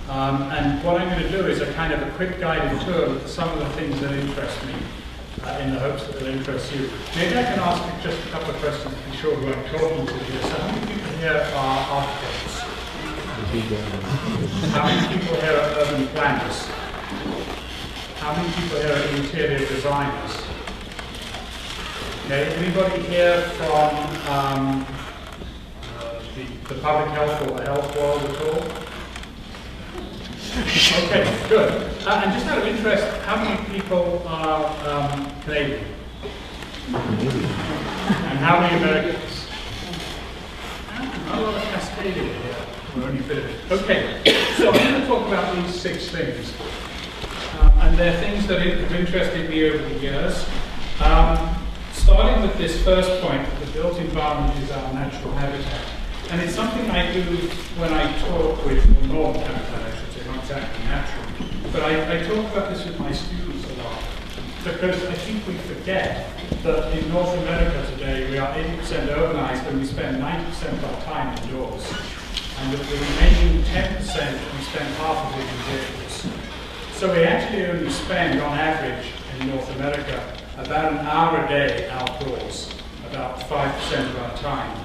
And what I'm going to do is a kind of a quick guided tour of some of the things that interest me, in the hopes that they'll interest you. Maybe I can ask you just a couple of questions to be sure who I'm talking to here. So how many people here are architects? How many people here are urban planners? How many people here are interior designers? Okay, anybody here from the public health or the health world at all? Okay, good. And just out of interest, how many people are Canadian? And how many Americans? Not a lot of Cascadia here. We're only a bit of it. Okay, so I'm going to talk about these 6 things. And they're things that have interested me over the years. Starting with this first point, that the built environment is our natural habitat. And it's something I do when I talk with normal habitat, I should say, not exactly natural. But I talk about this with my students a lot. Because I think we forget that in North America today, we are 80% urbanized and we spend 90% of our time indoors. And that the remaining 10%, we spend half of it in vehicles. So we actually only spend, on average, in North America, about an hour a day outdoors, about 5% of our time.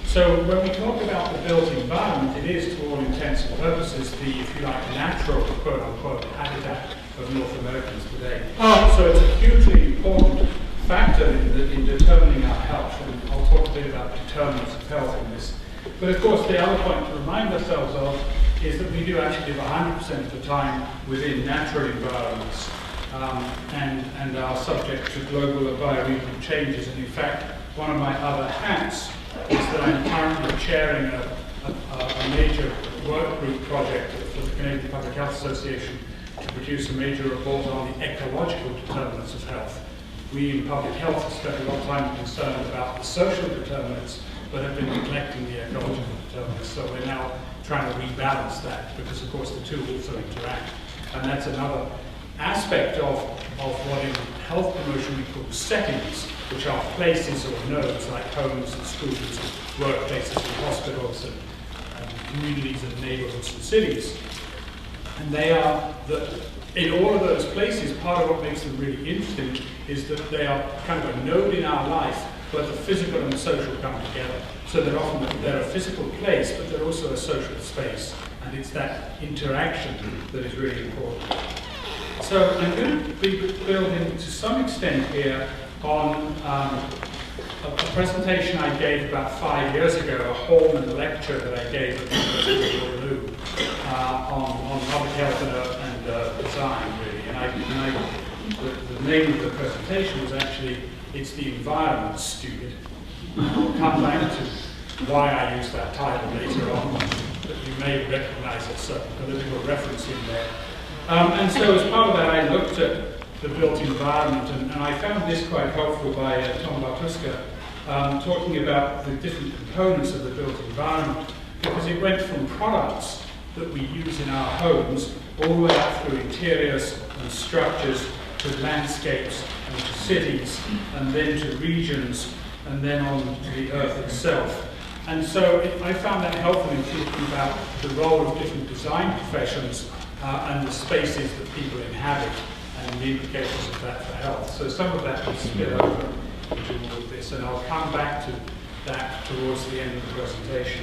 So when we talk about the built environment, it is, to all intents and purposes, the, if you like, natural, quote-unquote, habitat of North Americans today. So it's a hugely important factor in determining our health, and I'll talk a bit about determinants of health in this. But of course, the other point to remind ourselves of is that we do actually live 100% of the time within natural environments, and are subject to global environmental changes. And in fact, one of my other hats is that I'm currently chairing a major work group project for the Canadian Public Health Association to produce a major report on the ecological determinants of health. We in public health have spent a lot of time concerned about the social determinants, but have been neglecting the ecological determinants. So we're now trying to rebalance that, because of course the two also interact. And that's another aspect of what in health promotion we call settings, which are places or nodes like homes and schools and workplaces and hospitals and communities and neighborhoods and cities. And they are, in all of those places, part of what makes them really interesting is that they are kind of a node in our life where the physical and the social come together. So that often they're a physical place, but they're also a social space. And it's that interaction that is really important. So I'm going to be building to some extent here on a presentation I gave about 5 years ago, a Hallman lecture that I gave at the University of Waterloo on public health and design, really. And the name of the presentation was actually, "It's the Environment, Stupid." I'll come back to why I use that title later on, but you may recognize a certain political reference in there. And so as part of that, I looked at the built environment, and I found this quite helpful by Tom Bartuska, talking about the different components of the built environment, because it went from products that we use in our homes all the way up through interiors and structures to landscapes and to cities, and then to regions, and then on to the earth itself. And so I found that helpful in thinking about the role of different design professions and the spaces that people inhabit and the implications of that for health. So some of that will spill over into all of this, and I'll come back to that towards the end of the presentation.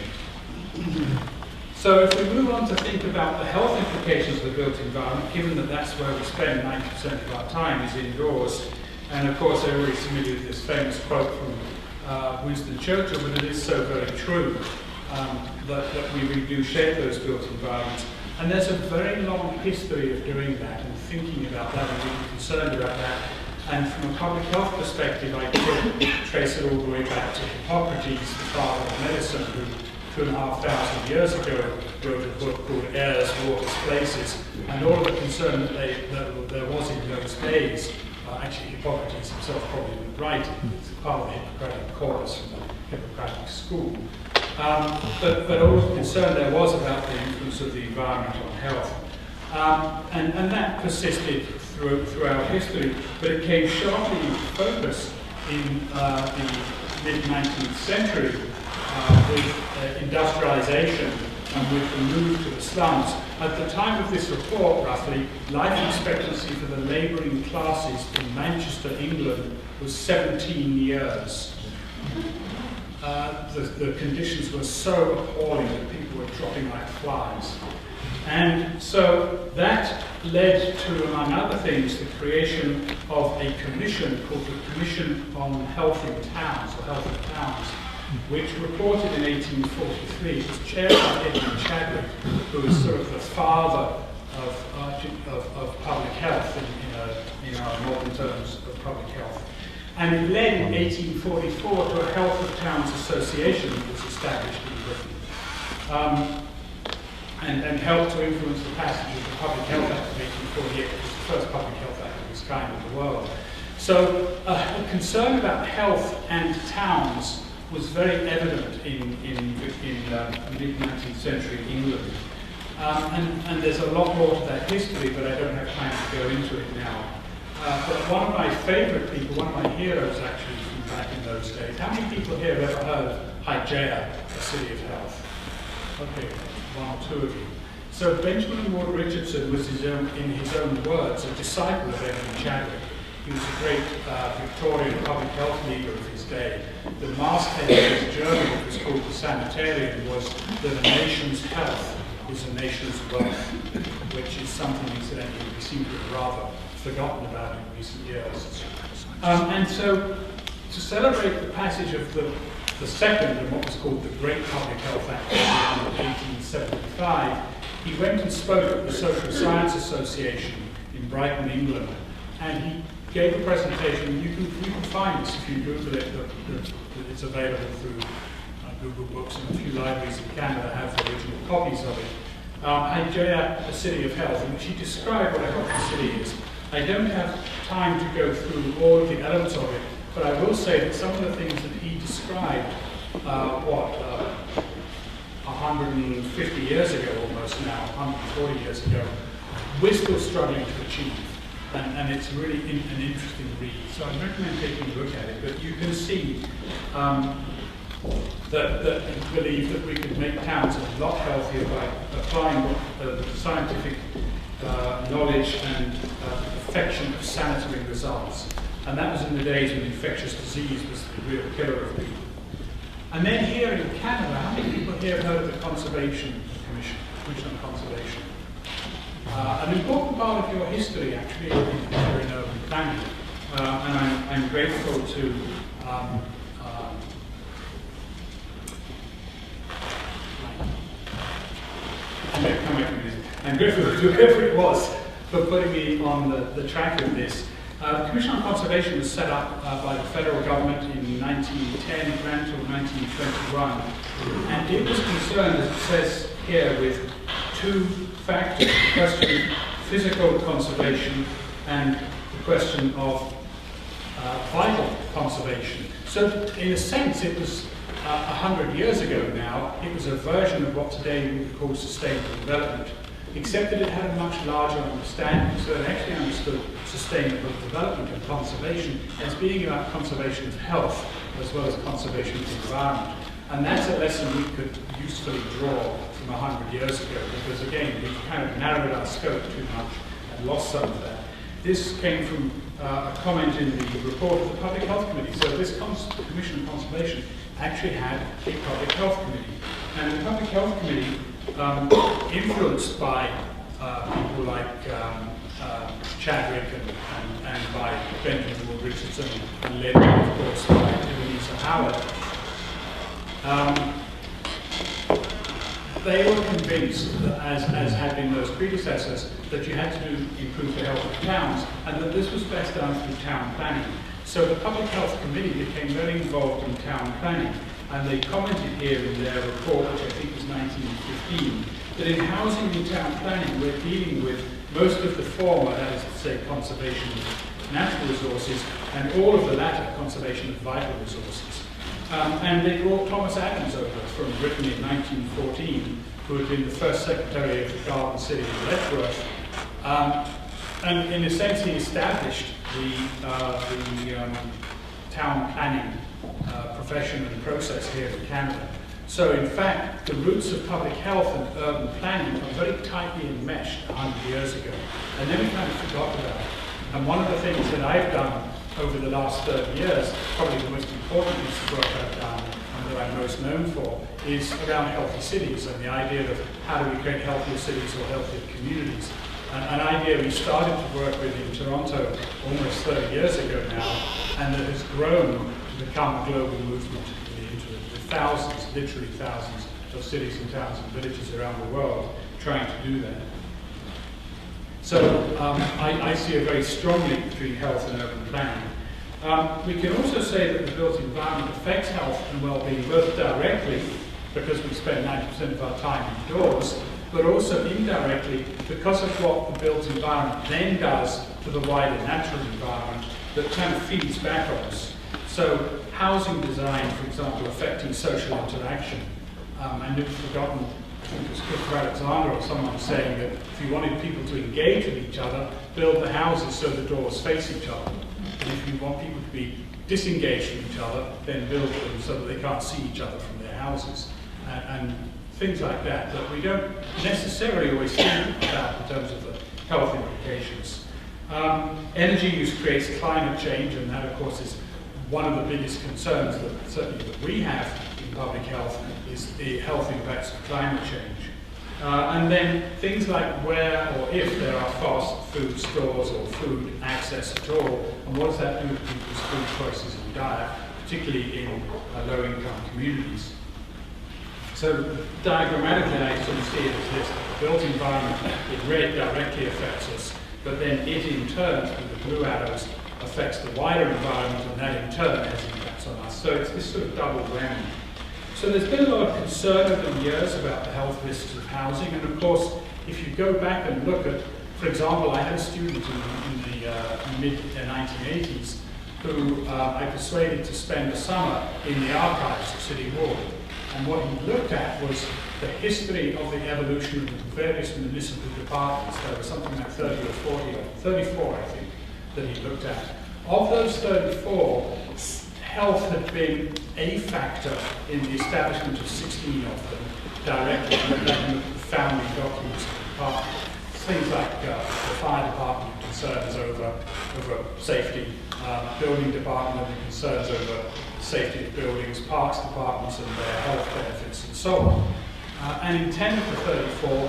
So if we move on to think about the health implications of the built environment, given that that's where we spend 90% of our time is indoors, and of course everybody's familiar with this famous quote from Winston Churchill, but it is so very true, that we really do shape those built environments. And there's a very long history of doing that and thinking about that and being concerned about that. And from a public health perspective, I could trace it all the way back to Hippocrates, the father of medicine, who 2,500 years ago wrote a book called Airs, Waters, Places. And all the concern that there was in those days, actually Hippocrates himself probably didn't write it, it's part of the Hippocratic corpus from the Hippocratic school. But all the concern there was about the influence of the environment on health. And that persisted throughout history, but it came sharply into focus in the mid-19th century with industrialization and with the move to the slums. At the time of this report, roughly, life expectancy for the labouring classes in Manchester, England, was 17 years. The conditions were so appalling that people were dropping like flies. And so that led to, among other things, the creation of a commission called the Commission on Health in Towns, or Health of Towns, which reported in 1843. It was chaired by Edwin Chadwick, who was sort of the father of public health in our modern terms of public health. And it led in 1844 to a Health of Towns Association that was established in Britain, and helped to influence the passage of the Public Health Act of 1848, which was the first public health act of its kind in the world. So a concern about health and towns was very evident in mid-19th century England. And there's a lot more to that history, but I don't have time to go into it now. But one of my favourite people, one of my heroes actually from back in those days. How many people here have ever heard of Hygeia, the City of Health? Okay, one or two of you. So Benjamin Ward Richardson was in his own words, a disciple of Edwin Chadwick. He was a great Victorian public health leader of his day. The masthead of his journal, which was called the Sanitarium, was that a nation's health is a nation's wealth, which is something, incidentally, we seem to have rather forgotten about in recent years. And so, to celebrate the passage of the second and what was called the Great Public Health Act of 1875, he went and spoke at the Social Science Association in Brighton, England, and he gave a presentation. You can find this if you Google it. It's available through Google Books, and a few libraries in Canada have the original copies of it. Hygeia, the City of Health, in which he described what a healthy city is. I don't have time to go through all of the elements of it, but I will say that some of the things that he described, 150 years ago almost now, 140 years ago, we're still struggling to achieve. And it's really an interesting read. So I recommend taking a look at it, but you can see that he believed that we could make towns a lot healthier by applying the scientific knowledge and perfection of sanitary results. And that was in the days when infectious disease was the real killer of people. And then here in Canada, how many people here have heard of the Conservation Commission, Commission on Conservation? An important part of your history, actually, in urban planning. And I'm grateful to I'm grateful to whoever it was for putting me on the track of this. The Commission on Conservation was set up by the federal government in 1910, ran until 1921, and it was concerned, as it says here, with two factors: the question of physical conservation and the question of vital conservation. So, in a sense, it was 100 years ago now. It was a version of what today we would call sustainable development, except that it had a much larger understanding. So it actually understood sustainable development and conservation as being about conservation of health as well as conservation of the environment. And that's a lesson we could usefully draw from 100 years ago, because again, we kind of narrowed our scope too much and lost some of that. This came from a comment in the report of the Public Health Committee. So this Commission on Conservation actually had a Public Health Committee. And the Public Health Committee, influenced by people like Chadwick and by Benjamin Ward Richardson, and led, of course, by Ebenezer Howard, they were convinced, that, as had been those predecessors, that you had to improve the health of towns, and that this was best done through town planning. So the Public Health Committee became very involved in town planning, and they commented here in their report, which I think was 1915, that in housing and town planning we're dealing with most of the former, that is to say, conservation of natural resources, and all of the latter, conservation of vital resources. And they brought Thomas Adams over from Britain in 1914, who had been the first secretary of the Garden City of Letchworth. And in a sense, he established the town planning profession and process here in Canada. So in fact, the roots of public health and urban planning are very tightly enmeshed 100 years ago. And then we kind of forgot about it. And one of the things that I've done over the last 30 years, probably the most important piece of work I've done, and that I'm most known for, is around healthy cities and the idea of how do we create healthier cities or healthier communities. An idea we started to work with in Toronto almost 30 years ago now, and that has grown to become a global movement with thousands, literally thousands of cities and towns and villages around the world trying to do that. So I see a very strong link between health and urban planning. We can also say that the built environment affects health and well-being both directly, because we spend 90% of our time indoors, but also indirectly because of what the built environment then does to the wider natural environment that kind of feeds back on us. So housing design, for example, affecting social interaction. And we've forgotten, I think it was Christopher Alexander or someone saying that if you wanted people to engage with each other, build the houses so the doors face each other. And if you want people to be disengaged from each other, then build them so that they can't see each other from their houses. And things like that, that we don't necessarily always think about in terms of the health implications. Energy use creates climate change, and that, of course, is one of the biggest concerns that certainly that we have in public health, is the health impacts of climate change. And then things like where or if there are fast food stores or food access at all, and what does that do to people's food choices and diet, particularly in low-income communities. So diagrammatically, I sort of see it as this: the built environment, in red, directly affects us, but then it in turn, with the blue arrows, affects the wider environment, and that in turn has impacts on us. So it's this sort of double whammy. So there's been a lot of concern over the years about the health risks of housing, and of course, if you go back and look at, for example, I had a student in the mid-1980s who I persuaded to spend a summer in the archives at City Hall. And what he looked at was the history of the evolution of the various municipal departments. There was something like 30 or 40, or 34, I think, that he looked at. Of those 34, health had been a factor in the establishment of 16 of them directly from the founding documents of the department. Things like the fire department concerns over safety, building department concerns over safety of buildings, parks departments and their health benefits, and so on. And in 10 of the 34,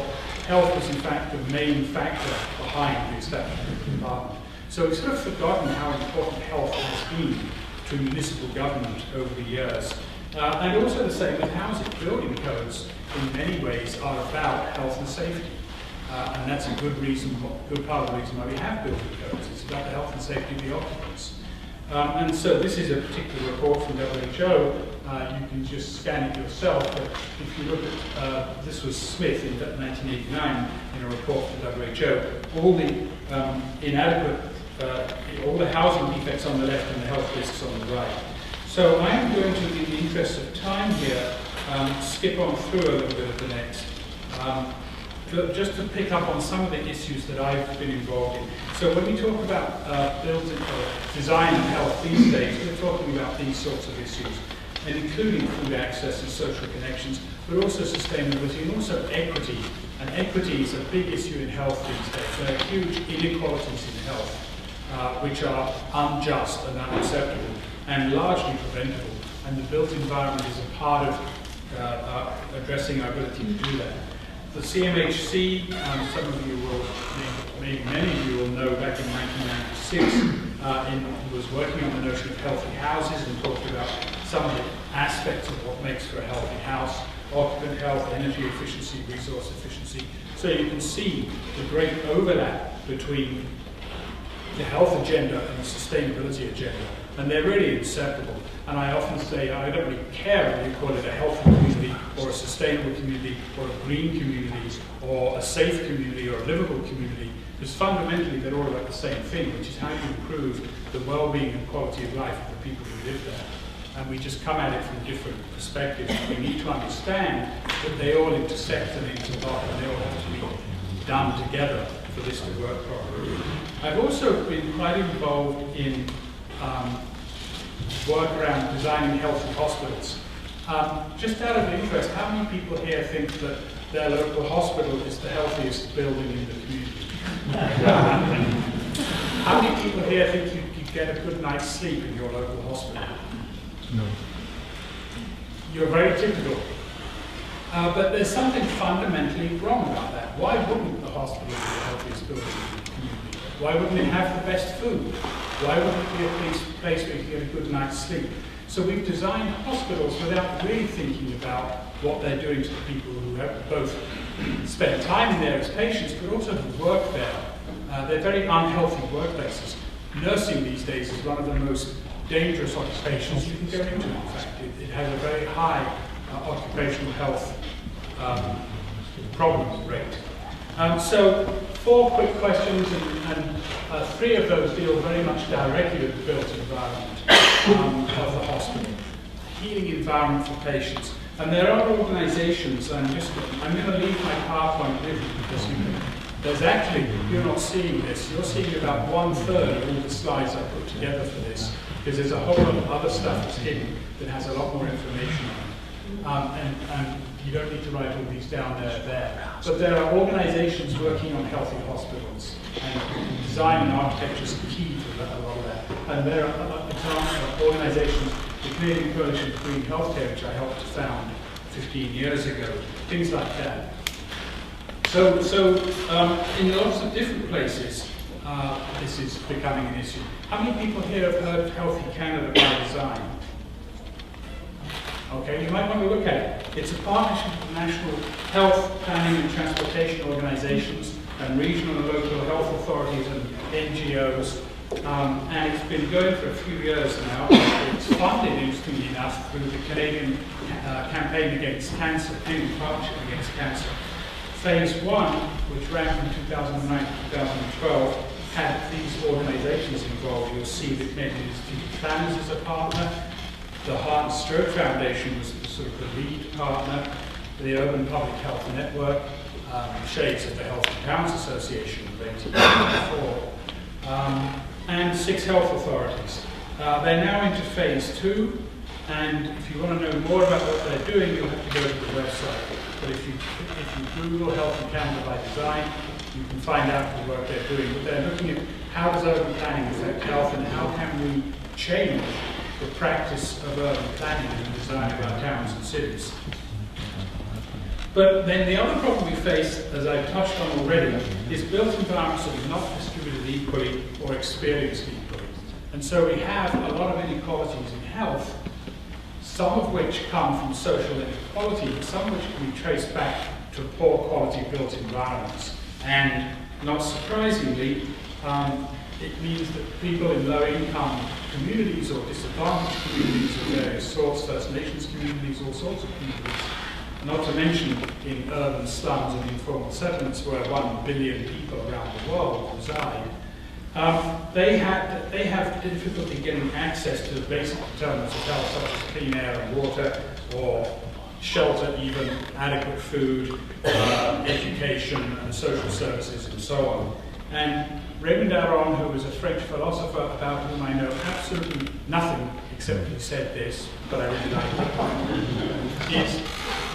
health was in fact the main factor behind the establishment of the department. So we've sort of forgotten how important health has been to municipal government over the years. And also the same with housing. Building codes, in many ways, are about health and safety. And that's a good part of the reason why we have building codes. It's about the health and safety of the occupants. And so this is a particular report from WHO. You can just scan it yourself, but if you look at, this was Smith in 1989 in a report from WHO, all the all the housing defects on the left and the health risks on the right. So I am going to, in the interest of time here, skip on through a little bit of the next. Just to pick up on some of the issues that I've been involved in. So when we talk about design and health these days, we're talking about these sorts of issues, and including food access and social connections, but also sustainability and also equity. And equity is a big issue in health these days. There are huge inequalities in health, which are unjust and unacceptable, and largely preventable. And the built environment is a part of addressing our ability to do that. The CMHC, some of you will, maybe many of you will know, back in 1996, was working on the notion of healthy houses and talked about some of the aspects of what makes for a healthy house: occupant health, energy efficiency, resource efficiency. So you can see the great overlap between the health agenda and the sustainability agenda, and they're really inseparable. And I often say I don't really care whether you call it a healthy community or a sustainable community or a green community or a safe community or a livable community, because fundamentally they're all about the same thing, which is how you improve the well-being and quality of life of the people who live there. And we just come at it from different perspectives. We need to understand that they all intersect and interlock, and they all have to be done together for this to work properly. I've also been quite involved in work around designing healthy hospitals. Just out of interest, how many people here think that their local hospital is the healthiest building in the community? How many people here think you get a good night's sleep in your local hospital? No. You're very typical. But there's something fundamentally wrong about that. Why wouldn't the hospital be the healthiest building in the community? Why wouldn't it have the best food? Why wouldn't it be a place where you can get a good night's sleep? So we've designed hospitals without really thinking about what they're doing to the people who have both spent time in there as patients, but also who work there. They're very unhealthy workplaces. Nursing these days is one of the most dangerous occupations you can go into, in fact. It has a very high occupational health problem rate. So 4 quick questions, and 3 of those deal very much directly with the built environment of the hospital. Healing environment for patients. And there are organizations, I'm going to leave my PowerPoint with you because there's actually, you're not seeing this, you're seeing about 1/3 of all the slides I put together for this, because there's a whole lot of other stuff that's hidden that has a lot more information on it. And you don't need to write all these down there. But there are organizations working on healthy hospitals, and design and architecture is key to a lot of that. And there are examples of organizations, the Canadian Coalition for Green Healthcare, which I helped to found 15 years ago, things like that. So in lots of different places, this is becoming an issue. How many people here have heard of Healthy Canada by Design? Okay, you might want to look at it. It's a partnership with national health, planning and transportation organizations and regional and local health authorities and NGOs. And it's been going for a few years now. It's funded, interestingly enough, through the Canadian Campaign Against Cancer, Canadian Partnership Against Cancer. Phase 1, which ran from 2009 to 2012, had these organizations involved. You'll see the Canadian Institute of Planners as a partner. The Heart and Stroke Foundation was sort of the lead partner. The Urban Public Health Network, shades of the Health and Towns Association of 1894, and 6 health authorities. They're now into phase 2, and if you want to know more about what they're doing, you'll have to go to the website. But if you Google Health in Canada by Design, you can find out the work they're doing. But they're looking at how does urban planning affect health, and how can we change the practice of urban planning and the design of our towns and cities. But then the other problem we face, as I've touched on already, is built environments that are not distributed equally or experienced equally. And so we have a lot of inequalities in health, some of which come from social inequality, but some of which can be traced back to poor quality built environments. And not surprisingly, it means that people in low-income communities or disadvantaged communities of various sorts, First Nations communities, all sorts of communities, not to mention in urban slums and informal settlements where 1 billion people around the world reside, they have difficulty getting access to the basic determinants of health, such as clean air and water, or shelter even, adequate food, education and social services and so on. And Raymond Aron, who was a French philosopher about whom I know absolutely nothing except he said this, but I really like it, is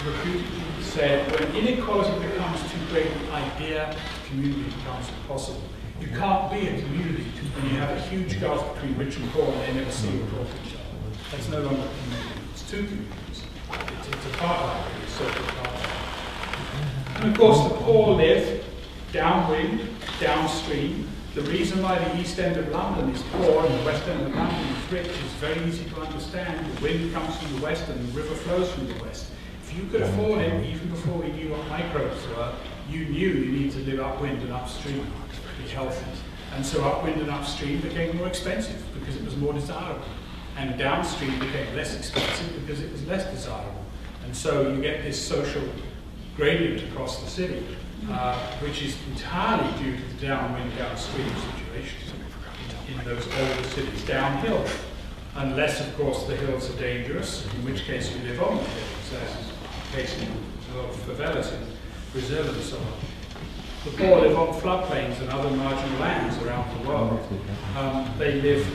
reputedly said, when inequality becomes too great an idea, community becomes impossible. You can't be a community when you have a huge gulf between rich and poor and they never see or talk to each other. That's no longer a community. It's 2 communities. It's a part of it, it's a social part. And of course the poor live downwind, downstream. The reason why the east end of London is poor and the west end of London is rich is very easy to understand. The wind comes from the west and the river flows from the west. If you could afford it, even before we knew what microbes were, you knew you needed to live upwind and upstream to be healthy. And so upwind and upstream became more expensive because it was more desirable. And downstream became less expensive because it was less desirable. And so you get this social gradient across the city, which is entirely due to the downwind, downstream situation in those older cities, downhill. Unless, of course, the hills are dangerous, in which case you live on the hills, as is the case in a lot of favelas in Brazil and so on. The poor live on floodplains and other marginal lands around the world. They live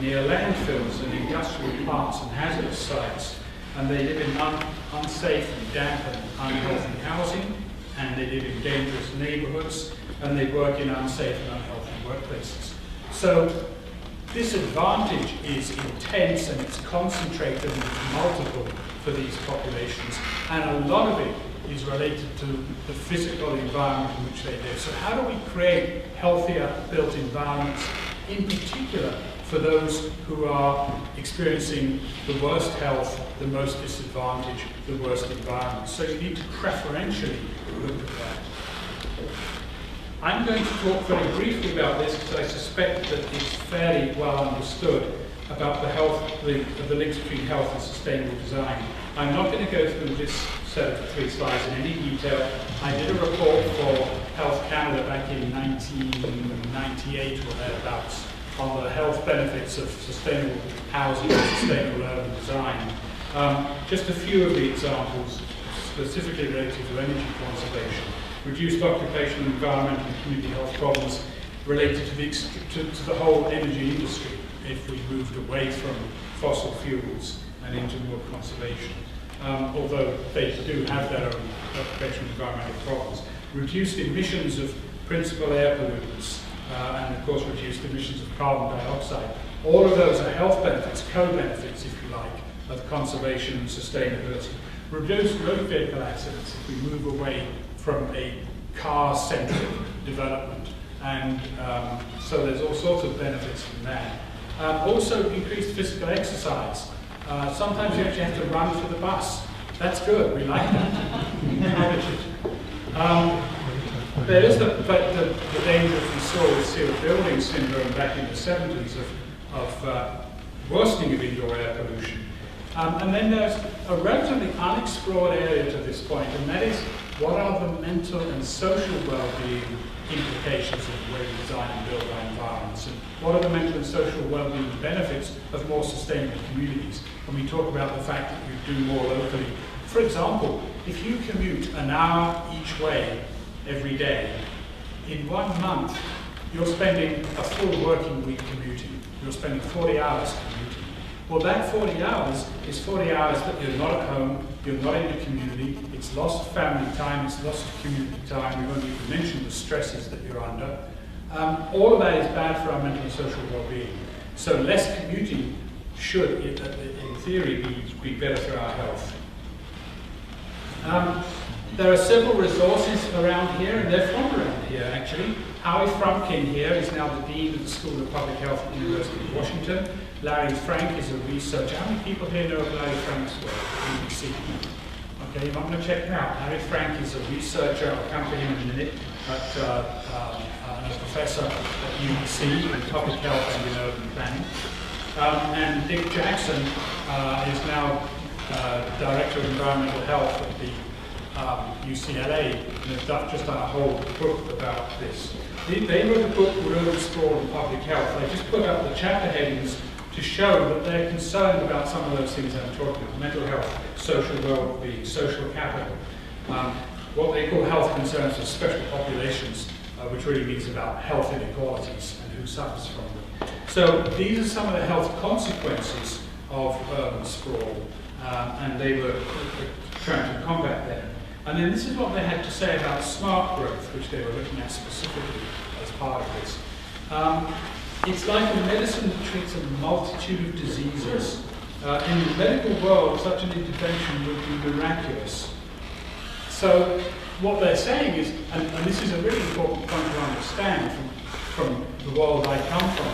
near landfills and industrial plants and hazardous sites. and they live in unsafe and damp and unhealthy housing, and they live in dangerous neighborhoods, and they work in unsafe and unhealthy workplaces. So this advantage is intense, and it's concentrated and it's multiple for these populations, and a lot of it is related to the physical environment in which they live. So how do we create healthier built environments, in particular for those who are experiencing the worst health, the most disadvantage, the worst environment? So you need to preferentially look at that. I'm going to talk very briefly about this because I suspect that it's fairly well understood about the links between health and sustainable design. I'm not going to go through this set of 3 slides in any detail. I did a report for Health Canada back in 1998 or thereabouts on the health benefits of sustainable housing and sustainable urban design. Just a few of the examples specifically related to energy conservation. Reduced occupational, environmental and community health problems related to the whole energy industry if we moved away from fossil fuels and into more conservation. Although they do have their own occupational environmental problems. Reduced emissions of principal air pollutants, and of course reduced emissions of carbon dioxide. All of those are health benefits, co-benefits if you like, of conservation and sustainability. Reduced road vehicle accidents if we move away from a car-centric development. And so there's all sorts of benefits from that. Also increased physical exercise. Sometimes you actually have to run for the bus. That's good, we like that. Encourage it. There is the danger that we saw with sealed building syndrome back in the 70s of worsening of indoor air pollution. And then there's a relatively unexplored area to this point, and that is what are the mental and social well-being implications of the way we design and build our environments, and what are the mental and social well-being benefits of more sustainable communities. And we talk about the fact that you do more locally. For example, if you commute an hour each way every day, in 1 month you're spending a full working week commuting. You're spending 40 hours commuting. Well, that 40 hours is 40 hours that you're not at home, you're not in the community, it's lost family time, it's lost community time, we won't even mention the stresses that you're under. All of that is bad for our mental and social well-being. So less commuting should, in theory, be better for our health. There are several resources around here, and they're from around here actually. Howie Frumkin here is now the Dean of the School of Public Health at the University of Washington. Larry Frank is a researcher. How many people here know of Larry Frank's work at UBC? Okay, you might want to check him out. Larry Frank is a researcher, I'll come to him in a minute, and a professor at UBC in public health and in urban planning. And Dick Jackson is now Director of Environmental Health at the UCLA, and they've just done a whole book about this. They wrote a book called Urban Sprawl and Public Health. I just put up the chapter headings to show that they're concerned about some of those things I'm talking about: mental health, social well-being, social capital, what they call health concerns for special populations, which really means about health inequalities and who suffers from them. So these are some of the health consequences of urban sprawl, and they were trying to combat them. And then this is what they had to say about smart growth, which they were looking at specifically as part of this. It's like a medicine that treats a multitude of diseases. In the medical world, such an intervention would be miraculous. So what they're saying is, and this is a really important point to understand from the world I come from,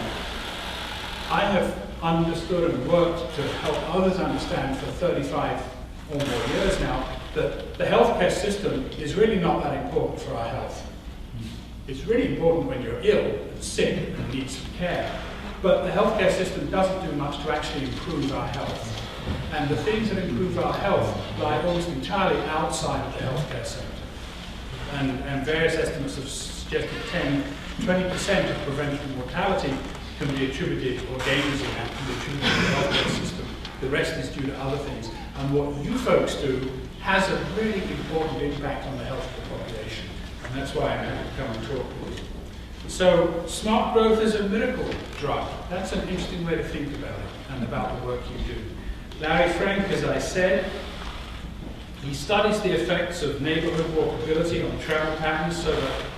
I have understood and worked to help others understand for 35 or more years now that the healthcare system is really not that important for our health. It's really important when you're ill and sick and need some care, but the healthcare system doesn't do much to actually improve our health. And the things that improve our health lie almost entirely outside of the healthcare sector. And various estimates have suggested 10-20% of preventable mortality can be attributed, or gains in that can be attributed to the healthcare system. The rest is due to other things. And what you folks do has a really important impact on the health of the population. And that's why I'm happy to come and talk with you. So, smart growth is a miracle drug. That's an interesting way to think about it and about the work you do. Larry Frank, as I said, he studies the effects of neighborhood walkability on travel patterns, so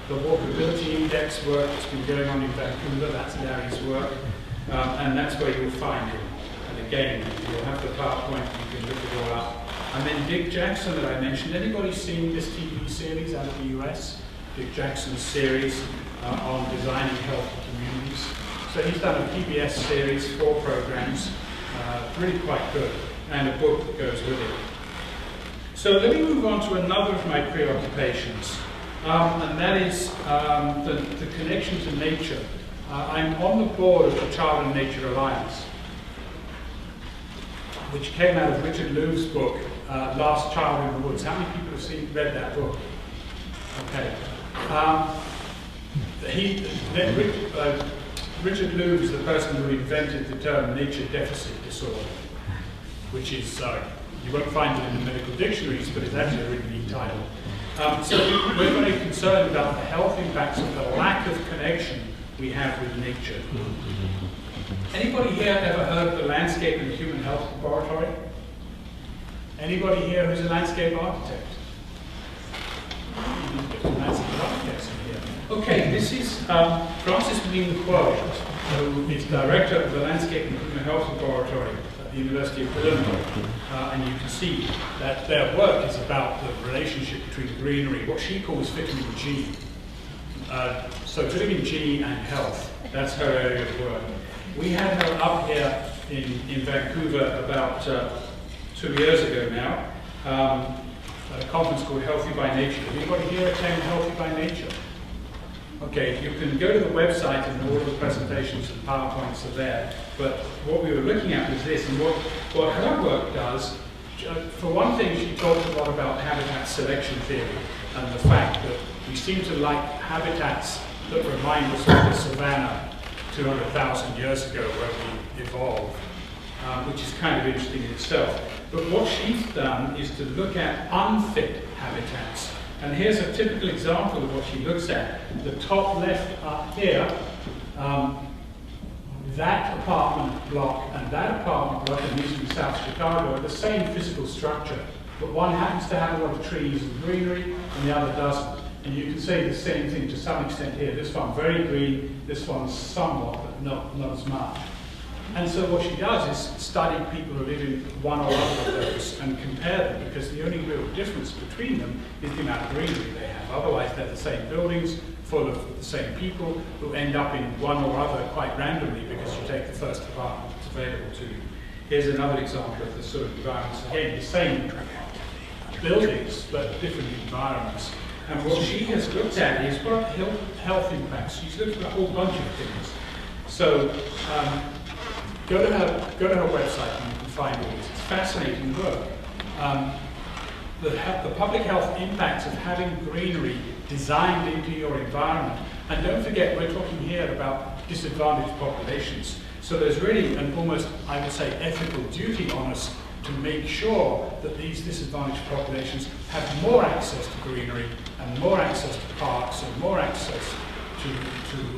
the walkability index work that's been going on in Vancouver, that's Larry's work, and that's where you'll find him. And again, you'll have the PowerPoint, you can look it all up. And then Dick Jackson that I mentioned. Anybody seen this TV series out of the US? Dick Jackson's series on designing healthy communities. So he's done a PBS series, 4 programs, really quite good, and a book that goes with it. So let me move on to another of my preoccupations, and that is the connection to nature. I'm on the board of the Child and Nature Alliance, which came out of Richard Louve's book, Last Child in the Woods. How many people have read that book? Okay. Richard Louve is the person who invented the term nature deficit disorder, which is, you won't find it in the medical dictionaries, but it's actually a really neat title. So we're very concerned about the health impacts of the lack of connection we have with nature. Anybody here ever heard of the Landscape and Human Health Laboratory? Anybody here who's a landscape architect? Landscape architects in here. Okay, this is Francis Wing-Kuo, who is director of the Landscape and Human Health Laboratory at the University of Illinois. And you can see that their work is about the relationship between greenery, what she calls vitamin G. So vitamin G and health, that's her area of work. We had her up here in Vancouver about 2 years ago now, at a conference called Healthy by Nature. Anybody here attend Healthy by Nature? Okay, you can go to the website and all of the presentations and PowerPoints are there. But what we were looking at was this, and what her work does, for one thing, she talks a lot about habitat selection theory and the fact that we seem to like habitats that remind us of the savanna 200,000 years ago where we evolved, which is kind of interesting in itself. But what she's done is to look at unfit habitats. And here's a typical example of what she looks at. The top left up here, that apartment block and that apartment block, and these in South Chicago, are the same physical structure, but one happens to have a lot of trees and greenery, and the other doesn't. And you can say the same thing to some extent here. This one very green, this one's somewhat, but not as much. And so what she does is study people who live in one or other of those and compare them, because the only real difference between them is the amount of greenery they have. Otherwise, they're the same buildings, full of the same people, who end up in one or other quite randomly because you take the first apartment that's available to you. Here's another example of the sort of environments. Again, the same buildings, but different environments. And what she has looked at is what health impacts. She's looked at a whole bunch of things. So go to her website and you can find all this. It's fascinating work. The public health impacts of having greenery designed into your environment. And don't forget, we're talking here about disadvantaged populations. So there's really an almost, I would say, ethical duty on us to make sure that these disadvantaged populations have more access to greenery and more access to parks and more access to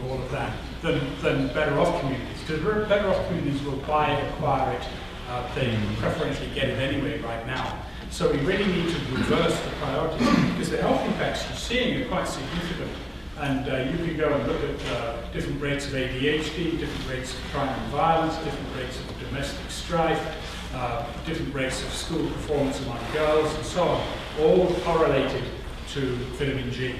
all of that than better off communities. Because better off communities will buy it, acquire it, they preferentially get it anyway right now. So we really need to reverse the priorities, because the health impacts you're seeing are quite significant. And you can go and look at different rates of ADHD, different rates of crime and violence, different rates of domestic strife, different rates of school performance among girls, and so on, all correlated to vitamin G.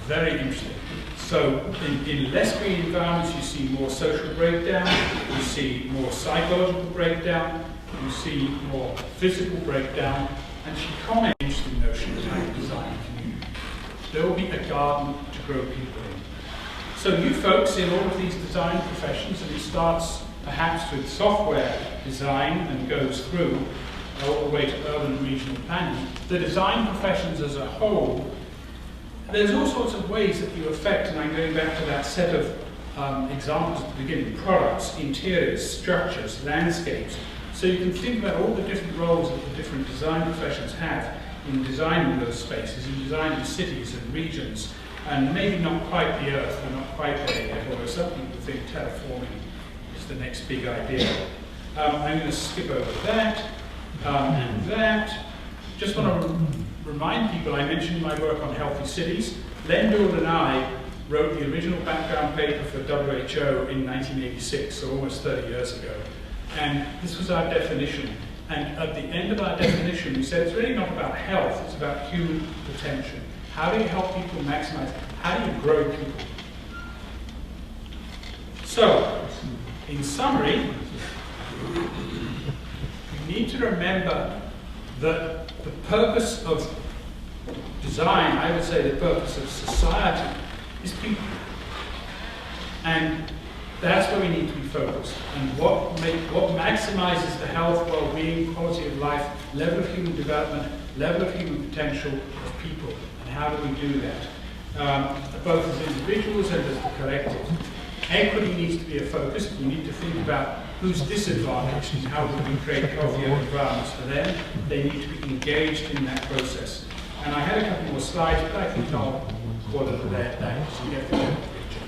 Very interesting. So in less green environments, you see more social breakdown, you see more psychological breakdown, you see more physical breakdown, and she comments on the interesting notion of how to design a community. There will be a garden to grow people in. So you folks in all of these design professions, and it starts perhaps with software design and goes through all the way to urban and regional planning, the design professions as a whole, there's all sorts of ways that you affect, and I'm going back to that set of examples at the beginning: products, interiors, structures, landscapes. So you can think about all the different roles that the different design professions have in designing those spaces, in designing cities and regions, and maybe not quite the Earth, we're not quite there yet, although some people think terraforming is the next big idea. I'm going to skip over that and that. Just want to remind people, I mentioned my work on healthy cities. Len Gould and I wrote the original background paper for WHO in 1986, so almost 30 years ago. And this was our definition. And at the end of our definition, we said it's really not about health, it's about human potential. How do you help people maximize? How do you grow people? So, in summary, you need to remember that the purpose of design, I would say the purpose of society, is people. And that's where we need to be focused. And what maximizes the health, well-being, quality of life, level of human development, level of human potential of people. And how do we do that? Both as individuals and as the collective. Equity needs to be a focus. We need to think about who's disadvantaged and how do we create healthier environments for them. They need to be engaged in that process. And I had a couple more slides, but I think I'll call it there so you get the picture.